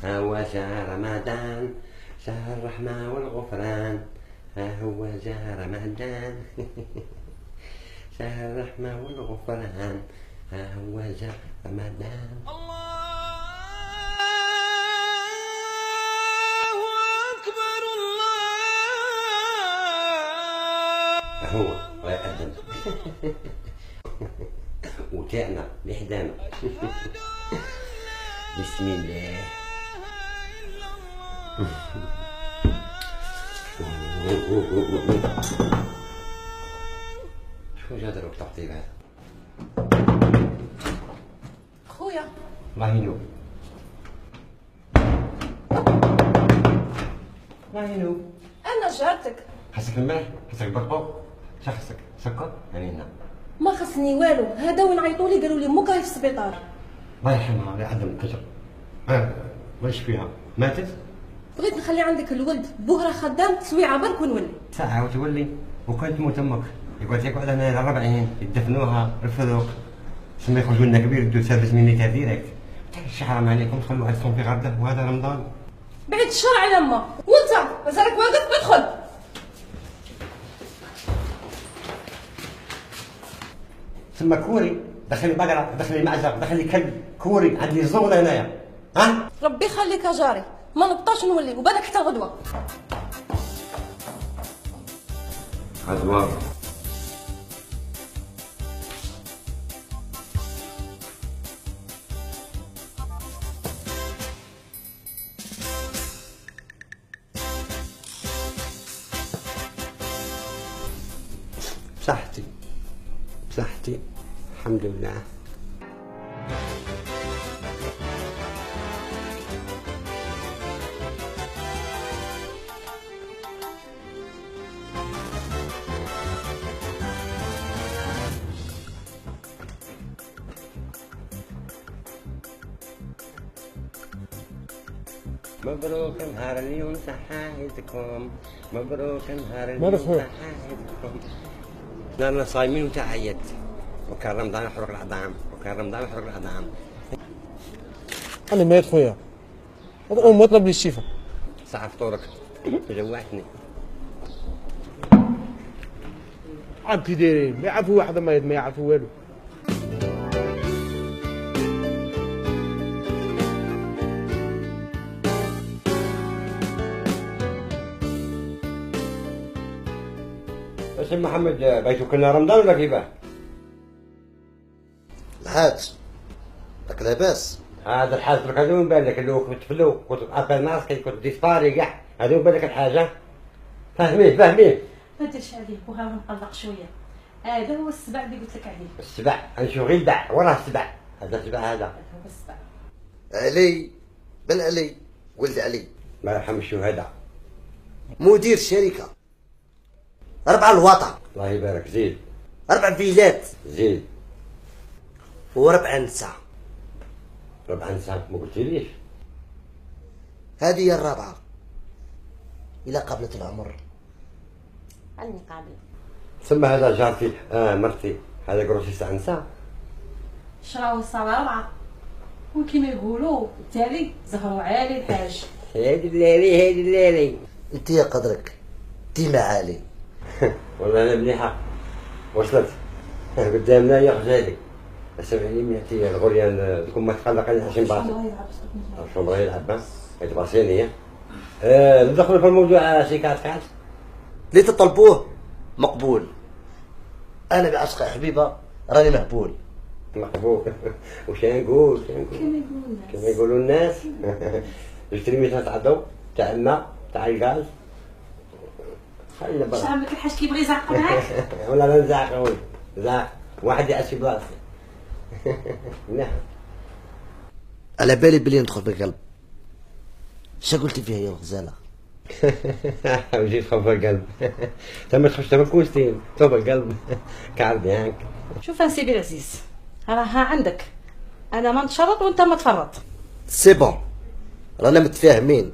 ها هو شهر رمضان، شهر الرحمة والغفران. ها هو جاء رمضان شهر الرحمة والغفران. ها هو جاء رمضان. الله أكبر الله. هو ويأذن وتاعنا لحدانا بسم الله. شو جا دروك تحطيب هذا؟ خويا الله ينوب. الله ينوب. انا جارتك. خاصك الملح، خاصك برقوق، شا خاصك؟ سكر؟ يعني هنا. ما خصني والو، هذا وين عيطوا لي قالوا لي موك راهي في السبيطار. الله يرحمها الله يعدم القجر. واش فيها؟ ماتت؟ بغيت نخلي عندك الولد، بوه راه خدام سويعه برك ونولي. ساعة وتولي وكانت تموت امك، يقعد هنا 40 يدفنوها الفذوق، ثم يخرجوا لنا كبير يدوا سيرفيس ميليتير ديريكت. حرام عليكم تخلوا عندكم في غرده وهذا رمضان. بعيد الشر على ما، وانت مازالك واقف ادخل. ثم كوري دخلي بقره، دخلي معزه، دخلي كلب كوري عندي زونه هنايا. ها؟ ربي يخليك يا جاري، ما نبطاش نولي وبالك حتى غدوه. غدوه بصحتي بصحتي الحمد لله. مبروك نهار اليوم صحايتكم، مبروك نهار اليوم صحايتكم. نحن صايمين وتعيد، وكان رمضان يحرق العظام، وكان رمضان يحرق العظام. أنا ميت خويا، هذا أم مطلب لي الشفا. ساعة فطورك جوعتني. عم كي دايرين؟ ما يعرفوا واحد ما يعرفوا والو. بس محمد بيتو كنا رمضان ولا كيفاه؟ الحاج راك لاباس؟ هذا الحاج لك هذا وين بان لك اللي هو كنت فلو كنت ابان ناس كنت ديسباري كاع هذا وين بان لك الحاجه؟ فاهمين فاهمين. ما ديرش عليه وها مقلق شويه. هذا هو السبع اللي قلت لك عليه. السبع نشوف غير البع وراه السبع. هذا السبع هذا هو السبع. علي بن علي ولد علي الله يرحم الشهداء. مدير الشركة 4 الوطن، الله يبارك. زيد 4 فيلات، زيد و4 نساء. 4 نساء ما قلتليش. هذه هي الرابعة إلى قبلة العمر. عني قابل. ثم هذا جارتي مرتي هذا قروسيس تاع نساء. شراو الصلاة 4 وكيما يقولوا التالي زهروا عالي الحاج. هادي الليلي هادي الليلي. انت يا قدرك ديما عالي. والله انا مليحه وصلت قدامنا يا غزالي. سمعني من حتى الغريان تكون ما تقلق عليها شي باطل. شو بغا يلعب يتباصيني. ندخلوا في الموضوع شي كات اللي تطلبوه مقبول. أنا بعشق حبيبة راني مهبول. مقبول. وش نقول كما يقولوا الناس. نشتري مثلا تاع الضوء تاع الماء تاع الغاز. خلينا واش برا. عمك الحاج كيبغي يزعق معاك؟ ولا انا نزعق اولي زعق واحد يعس في بلاصتي. نعم. على بالي بلي ندخل بالقلب. شا قلتي فيها يا الغزالة؟ وجيت خوف القلب. تم تخش تم كوستين خوف القلب كعب ياك. شوف يا سيدي العزيز، راها عندك. انا ما نتشرط وانت ما تفرط. سي بون رانا متفاهمين.